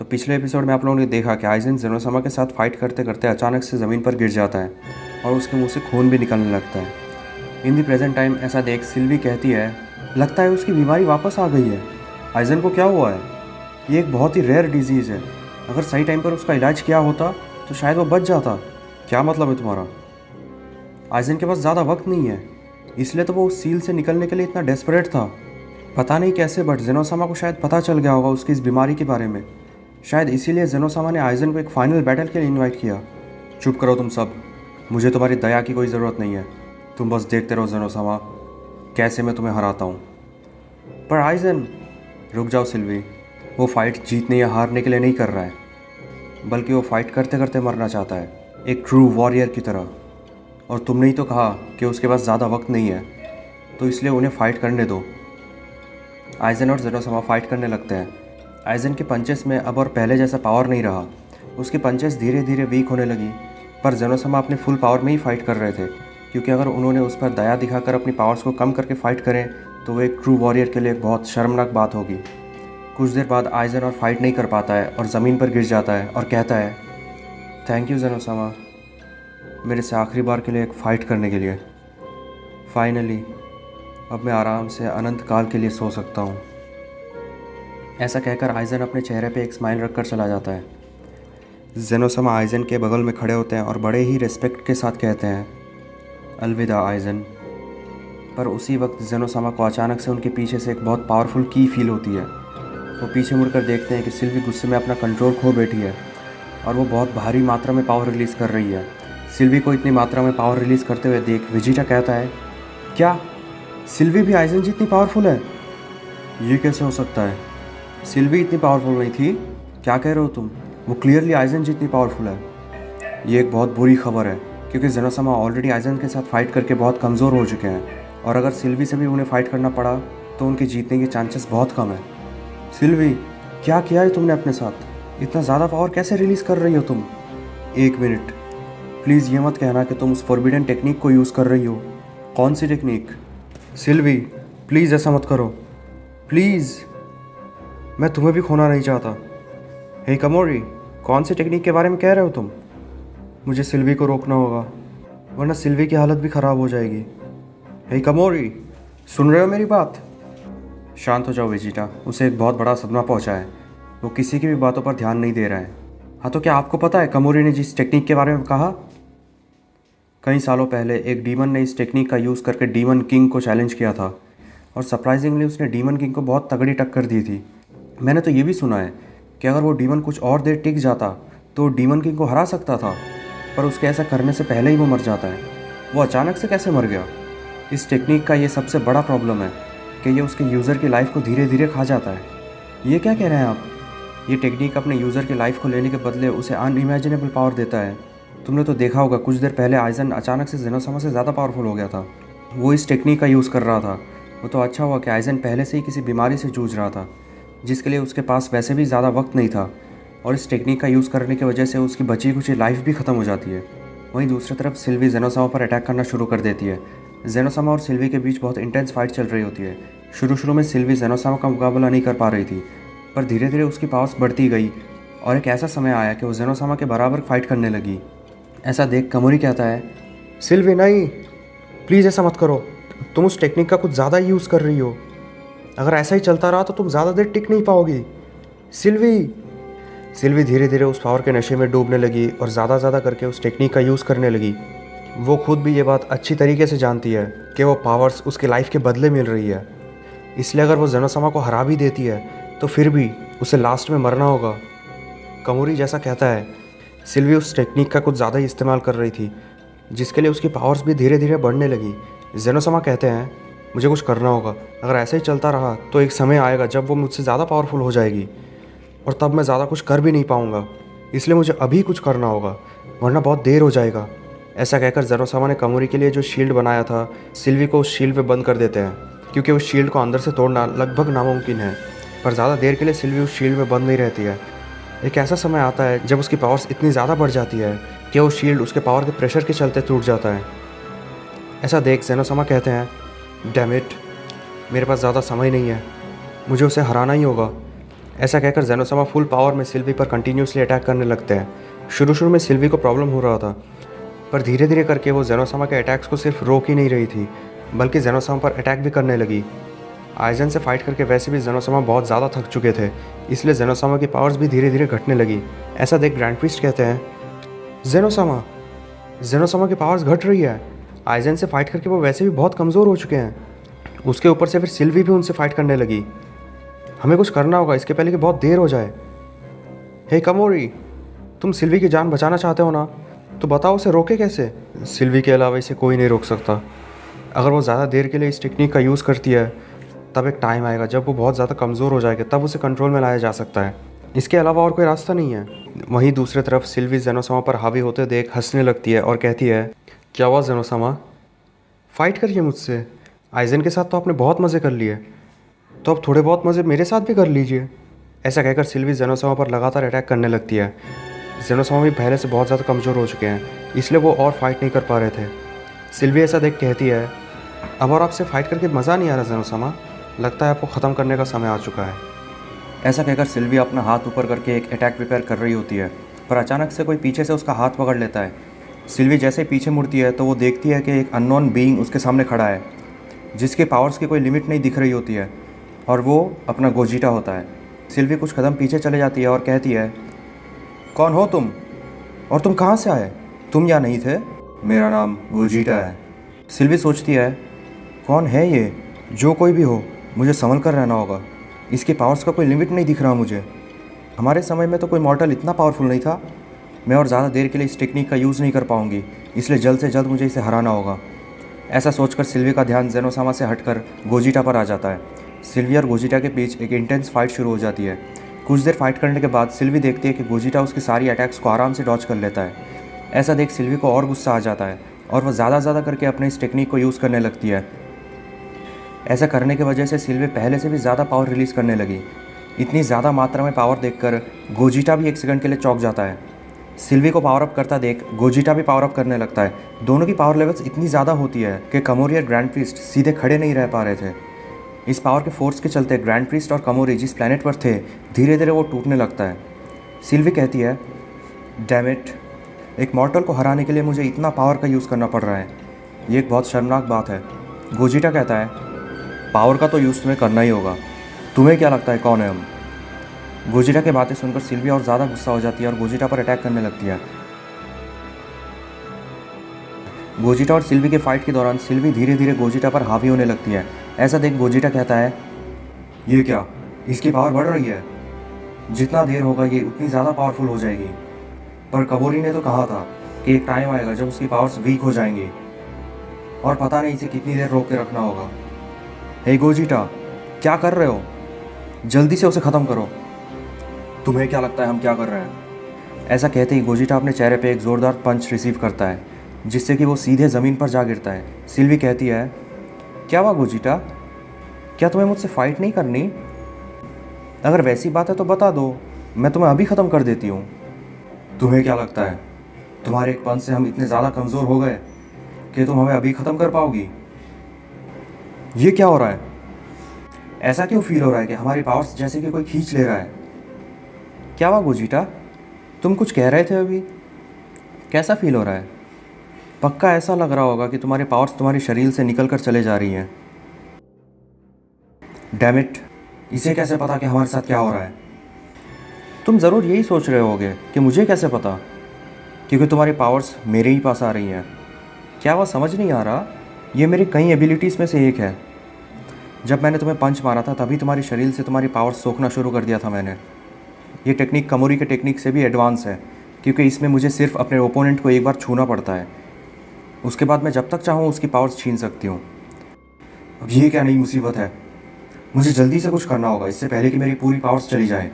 तो पिछले एपिसोड में आप लोगों ने देखा कि आइजन जेनोसामा के साथ फाइट करते करते अचानक से ज़मीन पर गिर जाता है और उसके मुंह से खून भी निकलने लगता है। इन दी प्रेजेंट टाइम ऐसा देख सिल्वी कहती है, लगता है उसकी बीमारी वापस आ गई है। आइजन को क्या हुआ है? ये एक बहुत ही रेयर डिजीज़ है। अगर सही टाइम पर उसका इलाज किया होता तो शायद वो बच जाता। क्या मतलब है तुम्हारा? आइजन के पास ज़्यादा वक्त नहीं है, इसलिए तो वो उस सील से निकलने के लिए इतना डेस्परेट था। पता नहीं कैसे, बट जेनोसामा को शायद पता चल गया होगा उसकी इस बीमारी के बारे में। शायद इसीलिए जेनोसामा ने आइजन को एक फाइनल बैटल के लिए इनवाइट किया। चुप करो तुम सब, मुझे तुम्हारी दया की कोई ज़रूरत नहीं है। तुम बस देखते रहो जेनोसामा, कैसे मैं तुम्हें हराता हूँ। पर आइजन, रुक जाओ सिल्वी। वो फाइट जीतने या हारने के लिए नहीं कर रहा है, बल्कि वो फाइट करते करते मरना चाहता है, एक ट्रू वॉरियर की तरह। और तुमने ही तो कहा कि उसके पास ज़्यादा वक्त नहीं है, तो इसलिए उन्हें फ़ाइट करने दो। आइजन और जेनोसामा फाइट करने लगते हैं। आइजन के पंचेस में अब और पहले जैसा पावर नहीं रहा। उसकी पंचेस धीरे धीरे वीक होने लगी, पर जेनोसामा अपने फुल पावर में ही फाइट कर रहे थे, क्योंकि अगर उन्होंने उस पर दया दिखाकर अपनी पावर्स को कम करके फाइट करें तो वो एक ट्रू वॉरियर के लिए एक बहुत शर्मनाक बात होगी। कुछ देर बाद आइजन और फाइट नहीं कर पाता है और ज़मीन पर गिर जाता है और कहता है, थैंक यू जेनोसामा, मेरे से आखिरी बार के लिए एक फ़ाइट करने के लिए। फाइनली अब मैं आराम से अनंत काल के लिए सो सकता हूँ। ऐसा कहकर आइजन अपने चेहरे पे एक स्माइल रखकर चला जाता है। जेनोसामा आइजन के बगल में खड़े होते हैं और बड़े ही रिस्पेक्ट के साथ कहते हैं, अलविदा आइजन। पर उसी वक्त जेनोसामा को अचानक से उनके पीछे से एक बहुत पावरफुल की फील होती है। वो पीछे मुड़कर देखते हैं कि सिल्वी गुस्से में अपना कंट्रोल खो बैठी है और वो बहुत भारी मात्रा में पावर रिलीज़ कर रही है। सिल्वी को इतनी मात्रा में पावर रिलीज़ करते हुए देख वेजिटा कहता है, क्या सिल्वी भी आइजन जितनी पावरफुल है? ये कैसे हो सकता है? सिल्वी इतनी पावरफुल नहीं थी। क्या कह रहे हो तुम? वो क्लियरली आइजन जितनी पावरफुल है। ये एक बहुत बुरी खबर है, क्योंकि जेनोसामा ऑलरेडी आइजन के साथ फाइट करके बहुत कमज़ोर हो चुके हैं, और अगर सिल्वी से भी उन्हें फाइट करना पड़ा तो उनके जीतने के चांसेस बहुत कम है। सिल्वी, क्या किया है तुमने अपने साथ? इतना ज़्यादा पावर कैसे रिलीज़ कर रही हो तुम? एक मिनट, प्लीज़ ये मत कहना कि तुम उस फॉरबिडन टेक्निक को यूज़ कर रही हो। कौन सी टेक्निक? सिल्वी, प्लीज़ ऐसा मत करो, प्लीज़। मैं तुम्हें भी खोना नहीं चाहता। हे कमोरी, कौन सी टेक्निक के बारे में कह रहे हो तुम? मुझे सिल्वी को रोकना होगा, वरना सिल्वी की हालत भी ख़राब हो जाएगी। हे कमोरी, सुन रहे हो मेरी बात? शांत हो जाओ वेजिटा, उसे एक बहुत बड़ा सदमा पहुंचा है। वो किसी की भी बातों पर ध्यान नहीं दे रहा है। हाँ, तो क्या आपको पता है कमोरी ने जिस टेक्निक के बारे में कहा? कई सालों पहले एक डीमन ने इस टेक्निक का यूज़ करके डीमन किंग को चैलेंज किया था, और सरप्राइजिंगली उसने डीमन किंग को बहुत तगड़ी टक्कर दी थी। मैंने तो ये भी सुना है कि अगर वो डीमन कुछ और देर टिक जाता तो डीमन किंग को हरा सकता था, पर उसके ऐसा करने से पहले ही वो मर जाता है। वो अचानक से कैसे मर गया? इस टेक्निक का ये सबसे बड़ा प्रॉब्लम है कि ये उसके यूज़र की लाइफ को धीरे धीरे खा जाता है। ये क्या कह रहे हैं आप? ये टेक्निक अपने यूज़र की लाइफ को लेने के बदले उसे अनइमेजिनेबल पावर देता है। तुमने तो देखा होगा, कुछ देर पहले आइजन अचानक से जेनोसामा से ज़्यादा पावरफुल हो गया था। वो इस टेक्निक का यूज़ कर रहा था। वो तो अच्छा हुआ कि आइजन पहले से ही किसी बीमारी से जूझ रहा था, जिसके लिए उसके पास वैसे भी ज़्यादा वक्त नहीं था, और इस टेक्निक का यूज़ करने की वजह से उसकी बची कुछ लाइफ भी ख़त्म हो जाती है। वहीं दूसरी तरफ सिल्वी जेनोसामा पर अटैक करना शुरू कर देती है। जेनोसामा और सिल्वी के बीच बहुत इंटेंस फाइट चल रही होती है। शुरू में सिल्वी जेनोसामा का मुकाबला नहीं कर पा रही थी, पर धीरे धीरे उसकी पावर्स बढ़ती गई और एक ऐसा समय आया कि वो जेनोसामा के बराबर फाइट करने लगी। ऐसा देख कमोरी कहता है, सिल्वी नहीं, प्लीज़ ऐसा मत करो। तुम उस टेक्निक का कुछ ज़्यादा ही यूज़ कर रही हो। अगर ऐसा ही चलता रहा तो तुम ज़्यादा देर टिक नहीं पाओगी। सिल्वी धीरे धीरे उस पावर के नशे में डूबने लगी और ज़्यादा करके उस टेक्निक का यूज़ करने लगी। वो खुद भी ये बात अच्छी तरीके से जानती है कि वो पावर्स उसकी लाइफ के बदले मिल रही है, इसलिए अगर वो जेनोसामा को हरा भी देती है तो फिर भी उसे लास्ट में मरना होगा। कमोरी जैसा कहता है, सिल्वी उस टेक्निक का कुछ ज़्यादा ही इस्तेमाल कर रही थी, जिसके लिए उसकी पावर्स भी धीरे धीरे बढ़ने लगी। जेनोसामा कहते हैं, मुझे कुछ करना होगा। अगर ऐसे ही चलता रहा तो एक समय आएगा जब वो मुझसे ज़्यादा पावरफुल हो जाएगी, और तब मैं ज़्यादा कुछ कर भी नहीं पाऊँगा। इसलिए मुझे अभी कुछ करना होगा, वरना बहुत देर हो जाएगा। ऐसा कहकर जेनोसामा ने कमोरी के लिए जो शील्ड बनाया था, सिल्वी को उस शील्ड में बंद कर देते हैं, क्योंकि उस शील्ड को अंदर से तोड़ना लगभग नामुमकिन है। पर ज़्यादा देर के लिए सिल्वी उस शील्ड में बंद नहीं रहती है। एक ऐसा समय आता है जब उसकी पावर्स इतनी ज़्यादा बढ़ जाती है कि वो शील्ड उसके पावर के प्रेशर के चलते टूट जाता है। ऐसा देख जेनोसामा कहते हैं, डैम इट, मेरे पास ज़्यादा समय नहीं है, मुझे उसे हराना ही होगा। ऐसा कहकर जेनोसामा फुल पावर में सिल्वी पर कंटिन्यूसली अटैक करने लगते हैं। शुरू में सिल्वी को प्रॉब्लम हो रहा था, पर धीरे धीरे करके वो जेनोसामा के अटैक्स को सिर्फ रोक ही नहीं रही थी, बल्कि जेनोसामा पर अटैक भी करने लगी। आइजन से फाइट करके वैसे भी जेनोसामा बहुत ज़्यादा थक चुके थे, इसलिए जेनोसामा की पावर्स भी धीरे धीरे घटने लगी। ऐसा देख ग्रैंड प्रीस्ट कहते हैं, जेनोसामा की पावर्स घट रही है। आइजन से फाइट करके वो वैसे भी बहुत कमज़ोर हो चुके हैं, उसके ऊपर से फिर सिल्वी भी उनसे फाइट करने लगी। हमें कुछ करना होगा इसके पहले कि बहुत देर हो जाए। हे कमोरी, तुम सिल्वी की जान बचाना चाहते हो ना, तो बताओ उसे रोके कैसे। सिल्वी के अलावा इसे कोई नहीं रोक सकता। अगर वो ज़्यादा देर के लिए इस टेक्निक का यूज़ करती है, तब एक टाइम आएगा जब वो बहुत ज़्यादा कमज़ोर हो जाएगा, तब उसे कंट्रोल में लाया जा सकता है। इसके अलावा और कोई रास्ता नहीं है। वहीं दूसरी तरफ सिल्वी जेनोसामा पर हावी होते देख हंसने लगती है और कहती है, क्या हुआ जेनोसामा, फाइट करिए मुझसे। आइजन के साथ तो आपने बहुत मज़े कर लिए, तो अब थोड़े बहुत मज़े मेरे साथ भी कर लीजिए। ऐसा कहकर सिल्वी जेनोसामा पर लगातार अटैक करने लगती है। जेनोसामा भी पहले से बहुत ज़्यादा कमज़ोर हो चुके हैं, इसलिए वो और फाइट नहीं कर पा रहे थे। सिल्वी ऐसा देख कहती है, अब और आपसे फाइट करके मज़ा नहीं आ रहा जेनोसामा, लगता है आपको ख़त्म करने का समय आ चुका है। ऐसा कहकर सिल्वी अपना हाथ ऊपर करके एक अटैक प्रिपेयर कर रही होती है, पर अचानक से कोई पीछे से उसका हाथ पकड़ लेता है। सिल्वी जैसे ही पीछे मुड़ती है तो वो देखती है कि एक अननोन बीइंग उसके सामने खड़ा है, जिसके पावर्स की कोई लिमिट नहीं दिख रही होती है, और वो अपना गोजिटा होता है। सिल्वी कुछ कदम पीछे चले जाती है और कहती है, कौन हो तुम और तुम कहाँ से आए, तुम यहाँ नहीं थे। मेरा नाम गोजिटा है। सिल्वी सोचती है, कौन है ये, जो कोई भी हो मुझे संभल कर रहना होगा, इसकी पावर्स का कोई लिमिट नहीं दिख रहा मुझे। हमारे समय में तो कोई मॉर्टल इतना पावरफुल नहीं था। मैं और ज़्यादा देर के लिए इस टेक्निक का यूज़ नहीं कर पाऊँगी, इसलिए जल्द से जल्द मुझे इसे हराना होगा। ऐसा सोचकर सिल्वी का ध्यान जेनोसामा से हटकर गोजिटा पर आ जाता है। सिल्वी और गोजिटा के बीच एक इंटेंस फाइट शुरू हो जाती है। कुछ देर फाइट करने के बाद सिल्वी देखती है कि गोजिटा उसकी सारी अटैक्स को आराम से डॉज कर लेता है। ऐसा देख सिल्वी को और गुस्सा आ जाता है और वह ज़्यादा करके अपने इस टेक्निक को यूज़ करने लगती है। ऐसा करने की वजह से सिल्वी पहले से भी ज़्यादा पावर रिलीज़ करने लगी। इतनी ज़्यादा मात्रा में पावर देखकर गोजिटा भी एक सेकंड के लिए चौंक जाता है। सिल्वी को पावर अप करता देख गोजिटा भी पावर अप करने लगता है। दोनों की पावर लेवल्स इतनी ज़्यादा होती है कि कमोरी और ग्रैंड प्रीस्ट सीधे खड़े नहीं रह पा रहे थे। इस पावर के फोर्स के चलते ग्रैंड प्रीस्ट और कमोरी जिस प्लैनेट पर थे, धीरे धीरे वो टूटने लगता है। सिल्वी कहती है, डैम इट, एक मॉर्टल को हराने के लिए मुझे इतना पावर का यूज़ करना पड़ रहा है, ये एक बहुत शर्मनाक बात है। गोजिटा कहता है, पावर का तो यूज़ तुम्हें करना ही होगा, तुम्हें क्या लगता है कौन है हम। गोजिटा की बातें सुनकर सिल्वी और ज़्यादा गुस्सा हो जाती है और गोजिटा पर अटैक करने लगती है। गोजिटा और सिल्वी के फाइट के दौरान सिल्वी धीरे धीरे गोजिटा पर हावी होने लगती है। ऐसा देख गोजिटा कहता है, ये क्या, इसकी पावर बढ़ रही है, जितना देर होगा ये उतनी ज़्यादा पावरफुल हो जाएगी। पर कबोरी ने तो कहा था कि एक टाइम आएगा जब उसकी पावर्स वीक हो जाएंगी और पता नहीं इसे कितनी देर रोक के रखना होगा। हे गोजिटा, क्या कर रहे हो, जल्दी से उसे ख़त्म करो। तुम्हें क्या लगता है हम क्या कर रहे हैं। ऐसा कहते ही गोजिटा अपने चेहरे पे एक ज़ोरदार पंच रिसीव करता है, जिससे कि वो सीधे ज़मीन पर जा गिरता है। सिल्वी कहती है, क्या हुआ गोजिटा, क्या तुम्हें मुझसे फ़ाइट नहीं करनी। अगर वैसी बात है तो बता दो, मैं तुम्हें अभी ख़त्म कर देती हूँ। तुम्हें क्या लगता है तुम्हारे एक पंच से हम इतने ज़्यादा कमज़ोर हो गए कि तुम हमें अभी ख़त्म कर पाओगी। ये क्या हो रहा है, ऐसा क्यों फील हो रहा है कि हमारी पावर्स जैसे कि कोई खींच ले रहा है। क्या हुआ गोजिटा, तुम कुछ कह रहे थे अभी, कैसा फील हो रहा है। पक्का ऐसा लग रहा होगा कि तुम्हारे पावर्स तुम्हारे शरीर से निकल कर चले जा रही हैं। डैम इट, इसे कैसे पता कि हमारे साथ क्या हो रहा है। तुम ज़रूर यही सोच रहे होगे कि मुझे कैसे पता, क्योंकि तुम्हारी पावर्स मेरे ही पास आ रही हैं। क्या वह समझ नहीं आ रहा, ये मेरी कई एबिलिटीज़ में से एक है। जब मैंने तुम्हें पंच मारा था तभी तुम्हारे शरीर से तुम्हारी पावर्स सोखना शुरू कर दिया था मैंने। ये टेक्निक कमोरी के टेक्निक से भी एडवांस है, क्योंकि इसमें मुझे सिर्फ अपने ओपोनेंट को एक बार छूना पड़ता है, उसके बाद मैं जब तक चाहूँ उसकी पावर्स छीन सकती हूँ। अब ये क्या नई मुसीबत है, मुझे जल्दी से कुछ करना होगा इससे पहले कि मेरी पूरी पावर्स चली जाए।